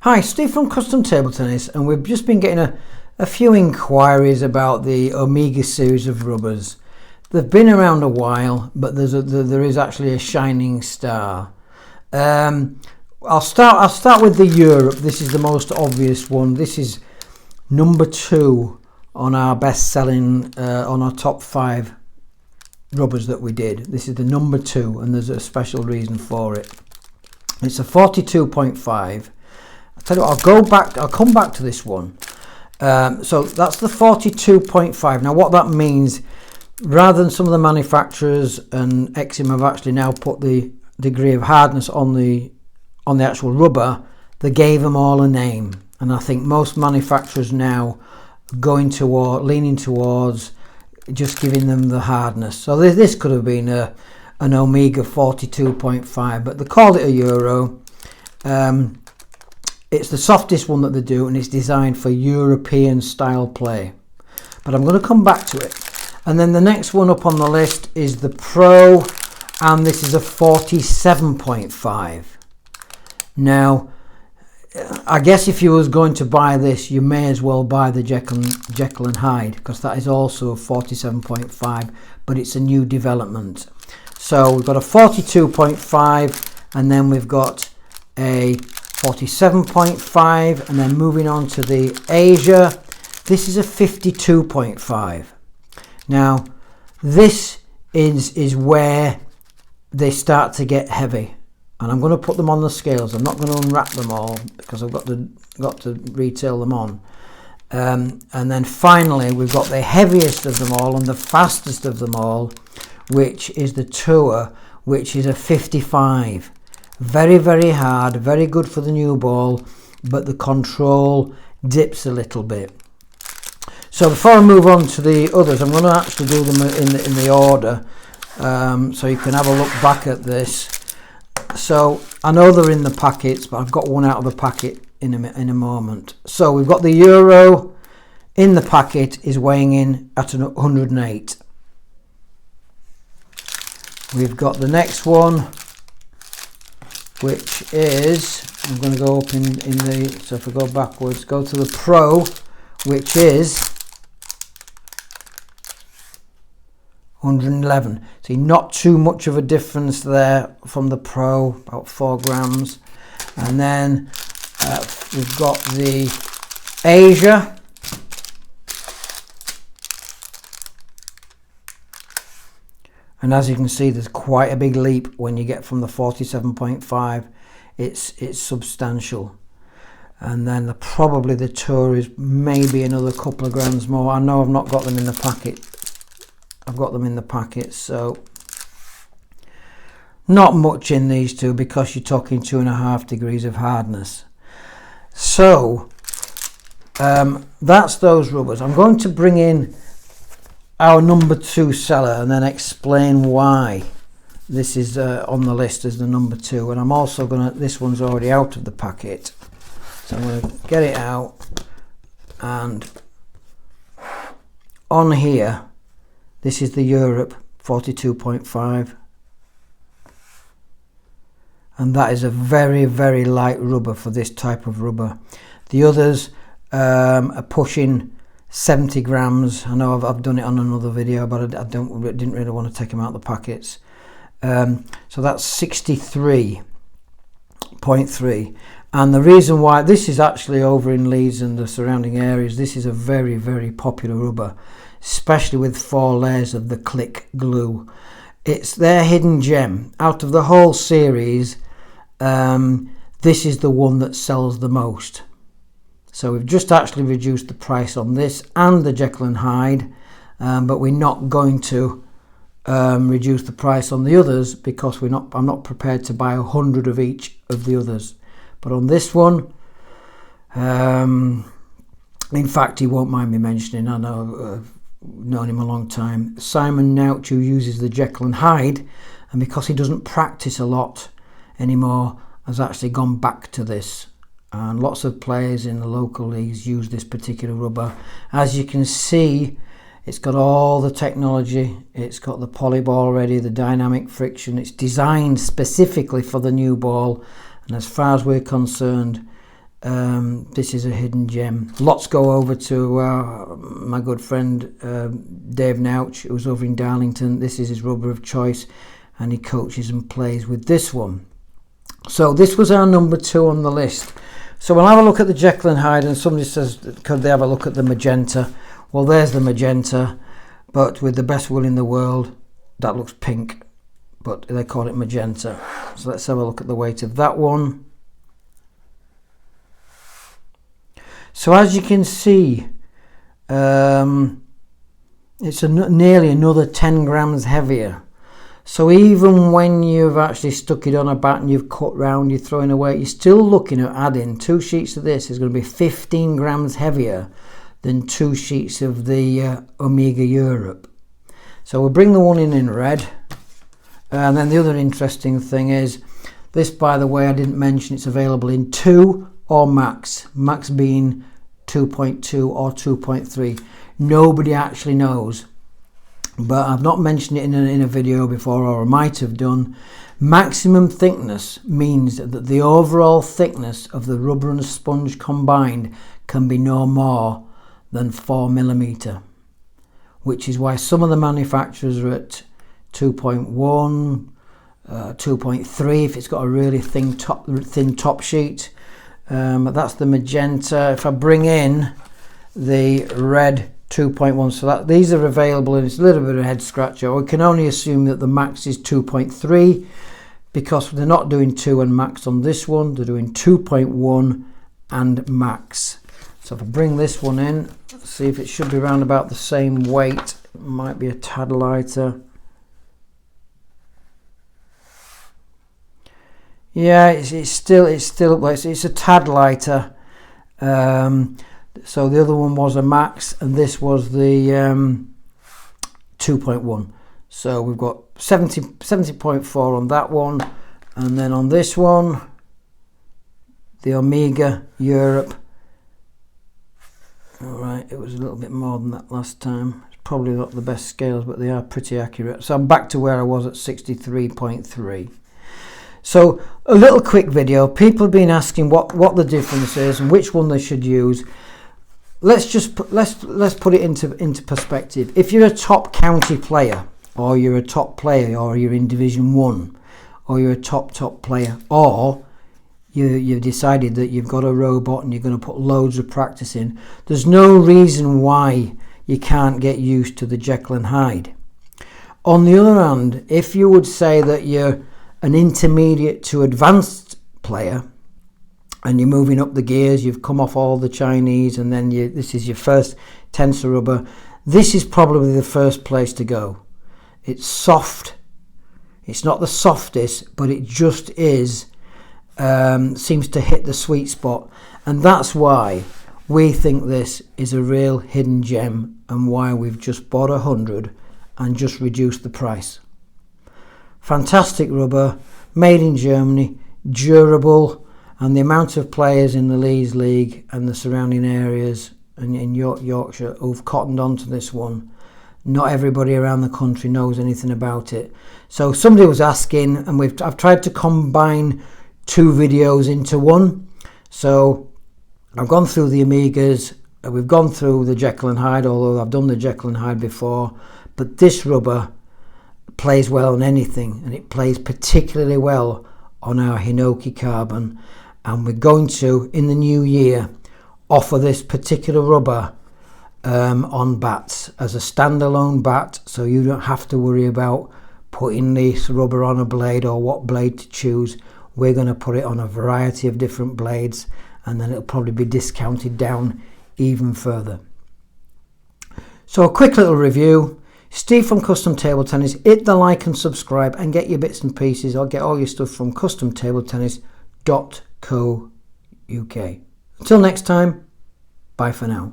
Hi, Steve from Custom Table Tennis, and we've just been getting a few inquiries about the Omega series of rubbers. They've been around a while, but there is actually a shining star. I'll start with the Europe. This is the most obvious one. This is number 2 on our best-selling, on our top 5 rubbers that we did. This is the number 2, and there's a special reason for it. It's a 42.5. I'll tell you what, I'll come back to this one. So that's the 42.5. Now what that means, rather than some of the manufacturers and Xiom have actually now put the degree of hardness on the actual rubber, they gave them all a name. And I think most manufacturers now are leaning towards just giving them the hardness. So this could have been an Omega 42.5, but they called it a Euro. It's the softest one that they do, and it's designed for European style play. But I'm going to come back to it. And then the next one up on the list is the Pro, and this is a 47.5. Now, I guess if you was going to buy this, you may as well buy the Jekyll and Hyde, because that is also a 47.5, but it's a new development. So we've got a 42.5, and then we've got a 47.5, and then moving on to the Asia, this is a 52.5. Now this is where they start to get heavy, and I'm going to put them on the scales. I'm not going to unwrap them all because I've got to retail them on. And then finally we've got the heaviest of them all and the fastest of them all, which is the Tour, which is a 55. Very, very hard, very good for the new ball, but the control dips a little bit. So before I move on to the others, I'm going to actually do them in the order, so you can have a look back at this. So I know they're in the packets, but I've got one out of the packet in a moment. So we've got the Euro in the packet, is weighing in at 108. We've got the next one, which is, I'm going to go up in the, so if we go backwards, go to the Pro, which is 111. See, not too much of a difference there from the Pro, about 4 grams. And then we've got the Asia, and as you can see, there's quite a big leap when you get from the 47.5. It's substantial. And then probably the Tour is maybe another couple of grams more. I know I've not got them in the packet. I've got them in the packet, so not much in these two, because you're talking 2.5 degrees of hardness. So that's those rubbers. I'm going to bring in our number 2 seller and then explain why this is on the list as the number 2. And I'm also going to, this one's already out of the packet, so I'm going to get it out, and on here, this is the Europe 42.5, and that is a very, very light rubber for this type of rubber. The others are pushing 70 grams. I know I've done it on another video, but I didn't really want to take them out of the packets. So that's 63.3, and the reason why this is actually over in Leeds and the surrounding areas, this is a very, very popular rubber, especially with 4 layers of the click glue. It's their hidden gem. Out of the whole series, this is the one that sells the most. So we've just actually reduced the price on this and the Jekyll and Hyde, but we're not going to reduce the price on the others, because I'm not prepared to buy 100 of each of the others. But on this one, in fact, he won't mind me mentioning, I know, I've known him a long time, Simon Nouch, who uses the Jekyll and Hyde, and because he doesn't practice a lot anymore, has actually gone back to this. And lots of players in the local leagues use this particular rubber. As you can see, it's got all the technology. It's got the poly ball ready, the dynamic friction. It's designed specifically for the new ball, and as far as we're concerned, This is a hidden gem. Lots go over to my good friend Dave Nouch, who's over in Darlington. This is his rubber of choice, and he coaches and plays with this one. So this was our number 2 on the list. So we'll have a look at the Jekyll and Hyde, and somebody says, could they have a look at the magenta? Well, there's the magenta, but with the best will in the world, that looks pink, but they call it magenta. So let's have a look at the weight of that one. So as you can see, it's nearly another 10 grams heavier. So even when you've actually stuck it on a bat and you've cut round, you're throwing away, you're still looking at adding 2 sheets of this is going to be 15 grams heavier than 2 sheets of the Omega Europe. So we'll bring the one in red. And then the other interesting thing is, this, by the way, I didn't mention, it's available in 2 or max being 2.2 or 2.3. Nobody actually knows, but I've not mentioned it in a video before, or I might have done. Maximum thickness means that the overall thickness of the rubber and sponge combined can be no more than 4mm, which is why some of the manufacturers are at 2.1, 2.3 if it's got a really thin top sheet. That's the magenta. If I bring in the red 2.1, so that these are available, and it's a little bit of a head scratcher. We can only assume that the max is 2.3 because they're not doing 2 and max on this one, they're doing 2.1 and max. So if I bring this one in, see if it should be around about the same weight. It might be a tad lighter. Yeah, it's still it's a tad lighter. So the other one was a max, and this was the 2.1. So we've got 70.4 on that one, and then on this one, the Omega Europe. All right, it was a little bit more than that last time. It's probably not the best scales, but they are pretty accurate. So I'm back to where I was at 63.3. So a little quick video. People have been asking what the difference is and which one they should use. Let's put it into perspective. If you're a top county player, or you're a top player, or you're in Division 1, or you're a top player, or you've decided that you've got a robot and you're going to put loads of practice in, there's no reason why you can't get used to the Jekyll and Hyde. On the other hand, if you would say that you're an intermediate to advanced player and you're moving up the gears, you've come off all the Chinese, and then this is your first tensor rubber, this is probably the first place to go. It's soft. It's not the softest, but it just is, seems to hit the sweet spot, and that's why we think this is a real hidden gem, and why we've just bought 100 and just reduced the price. Fantastic rubber, made in Germany, durable, and the amount of players in the Leeds League and the surrounding areas and in Yorkshire who've cottoned onto this one. Not everybody around the country knows anything about it. So somebody was asking, and I've tried to combine 2 videos into one. So I've gone through the Omegas, we've gone through the Jekyll and Hyde, although I've done the Jekyll and Hyde before, but this rubber plays well on anything, and it plays particularly well on our Hinoki carbon, and we're going to, in the new year, offer this particular rubber on bats as a standalone bat, so you don't have to worry about putting this rubber on a blade or what blade to choose. We're going to put it on a variety of different blades, and then it'll probably be discounted down even further. So a quick little review. Steve from Custom Table Tennis. Hit the like and subscribe and get your bits and pieces, or get all your stuff from customtabletennis.co.uk. Until next time, bye for now.